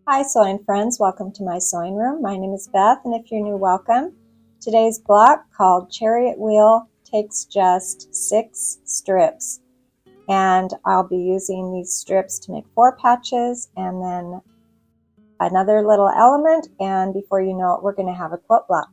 Hi sewing friends, welcome to my sewing room. My name is Beth, and if you're new, welcome. Today's block, called Chariot Wheel, takes just 6 strips, and I'll be using these strips to make 4 patches and then another little element, and before you know it, we're going to have a quilt block.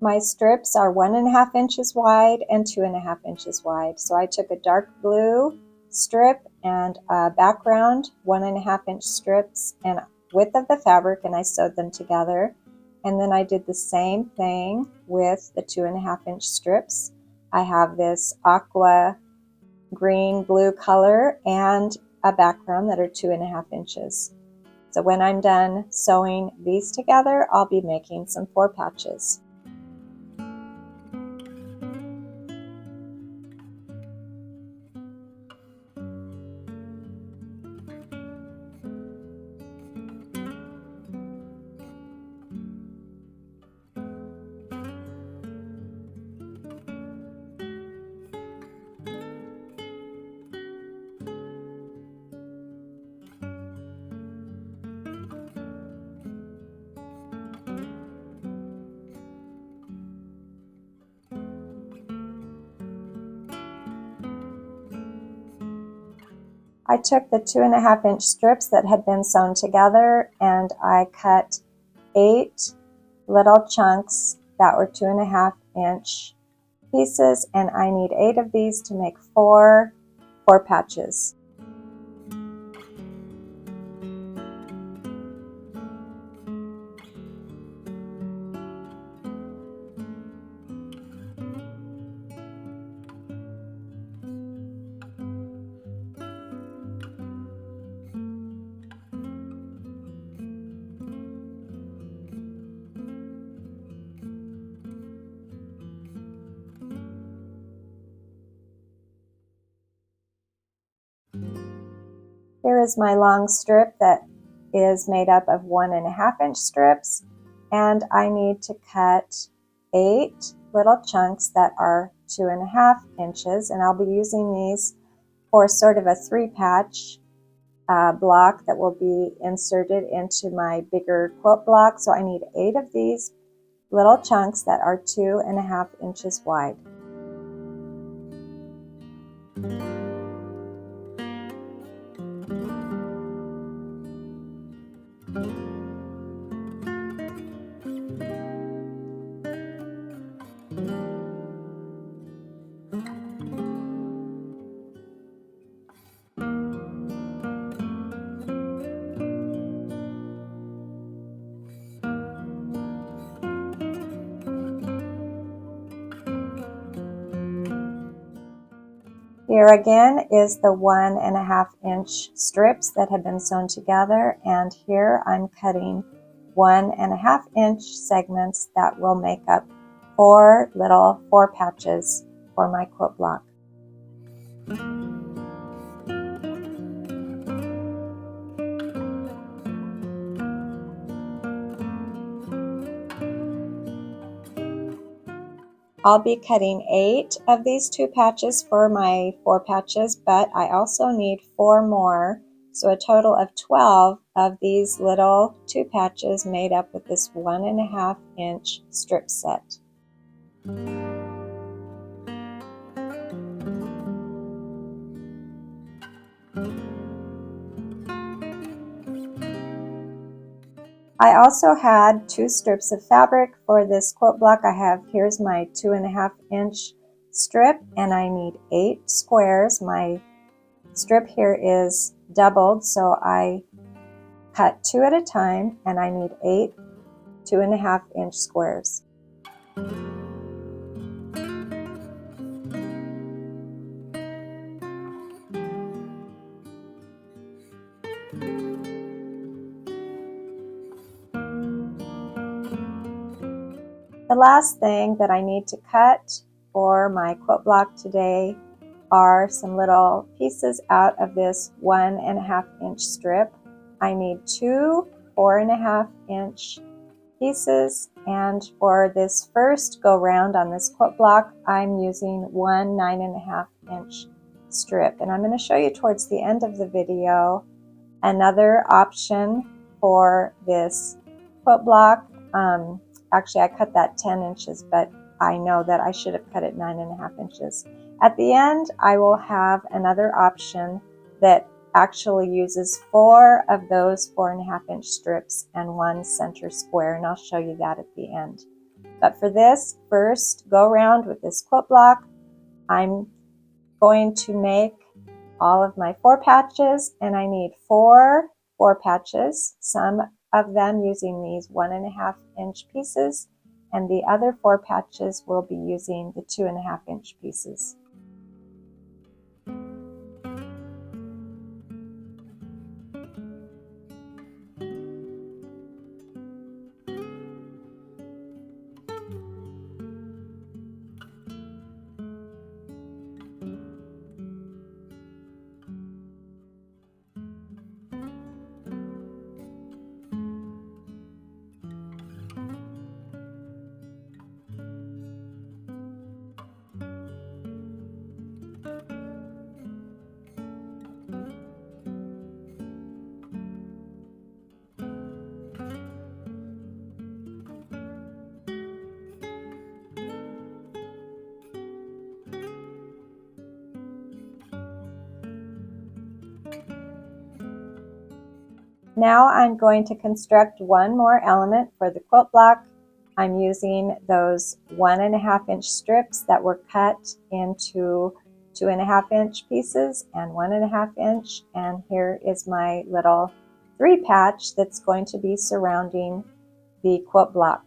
My strips are 1.5 inches wide and 2.5 inches wide. So I took a dark blue strip and a background 1.5 inch strips and width of the fabric, and I sewed them together. And then I did the same thing with the 2.5 inch strips. I have this aqua green blue color and a background that are 2.5 inches. So when I'm done sewing these together, I'll be making some 4 patches. I took the 2.5 inch strips that had been sewn together and I cut 8 little chunks that were 2.5 inch pieces, and I need 8 of these to make 4 patches. Here is my long strip that is made up of 1.5 inch strips, and I need to cut 8 little chunks that are 2.5 inches, and I'll be using these for sort of a 3-patch block that will be inserted into my bigger quilt block. So I need 8 of these little chunks that are 2.5 inches wide. Here again is the 1.5 inch strips that have been sewn together, and here I'm cutting 1.5 inch segments that will make up 4 little 4 patches for my quilt block. I'll be cutting 8 of these 2 patches for my 4 patches, but I also need 4 more, so a total of 12 of these little 2 patches made up with this 1.5 inch strip set. I also had 2 strips of fabric for this quilt block. Here's my 2.5 inch strip, and I need 8 squares. My strip here is doubled, so I cut 2 at a time, and I need 8 2.5 inch squares. The last thing that I need to cut for my quilt block today are some little pieces out of this 1.5 inch strip. I need 2 4.5 inch pieces, and for this first go round on this quilt block, I'm using 1 9.5 inch strip. And I'm going to show you towards the end of the video another option for this quilt block. Actually, I cut that 10 inches, but I know that I should have cut it 9.5 inches. At the end, I will have another option that actually uses 4 of those 4.5 inch strips and 1 center square, and I'll show you that at the end. But for this first go round with this quilt block, I'm going to make all of my 4 patches, and I need 4 patches, some of them using these 1.5 inch pieces, and the other 4 patches will be using the 2.5 inch pieces. Now I'm going to construct one more element for the quilt block. I'm using those 1.5 inch strips that were cut into 2.5 inch pieces and 1.5 inch, and here is my little 3 patch that's going to be surrounding the quilt block.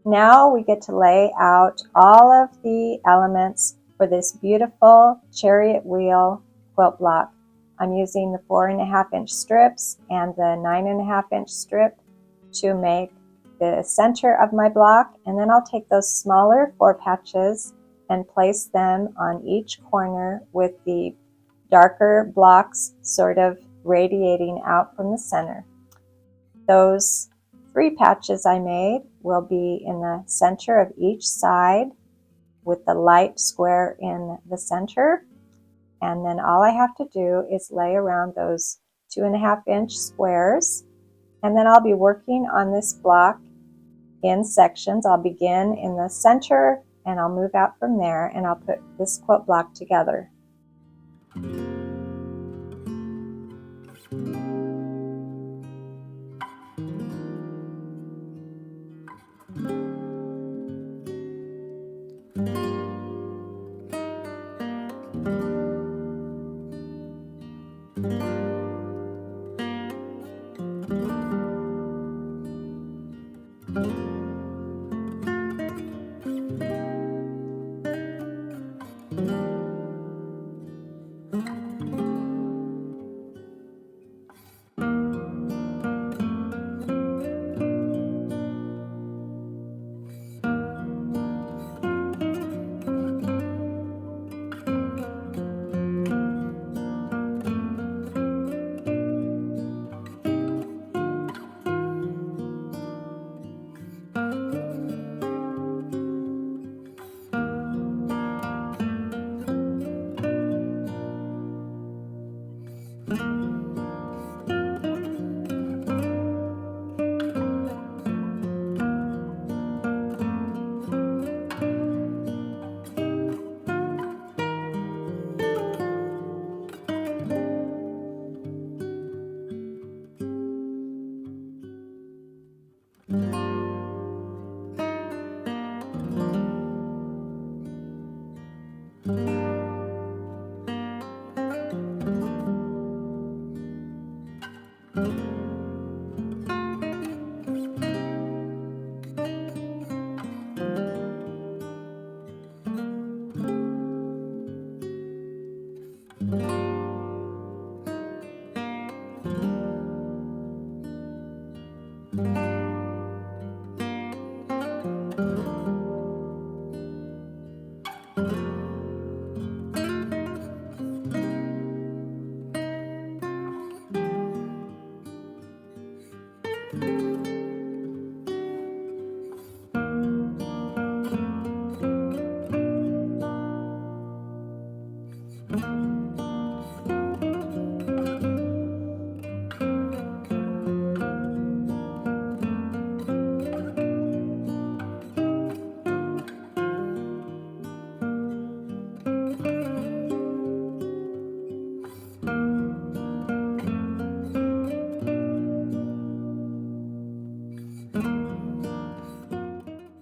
Now we get to lay out all of the elements for this beautiful chariot wheel quilt block. I'm using the 4.5 inch strips and the 9.5 inch strip to make the center of my block, and then I'll take those smaller 4 patches and place them on each corner with the darker blocks sort of radiating out from the center. Those 3 patches I made will be in the center of each side with the light square in the center. And then all I have to do is lay around those 2.5 inch squares. And then I'll be working on this block in sections. I'll begin in the center and I'll move out from there, and I'll put this quilt block together.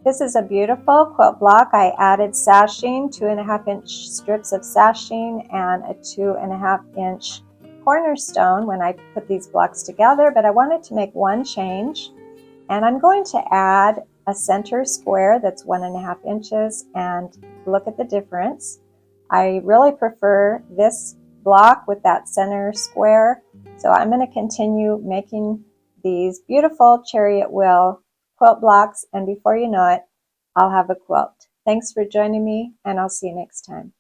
This is a beautiful quilt block. I added sashing, 2.5-inch strips of sashing, and a 2.5-inch cornerstone when I put these blocks together, but I wanted to make one change, and I'm going to add a center square that's 1.5 inches, and look at the difference. I really prefer this block with that center square, so I'm going to continue making these beautiful Chariot Wheel quilt blocks, and before you know it, I'll have a quilt. Thanks for joining me, and I'll see you next time.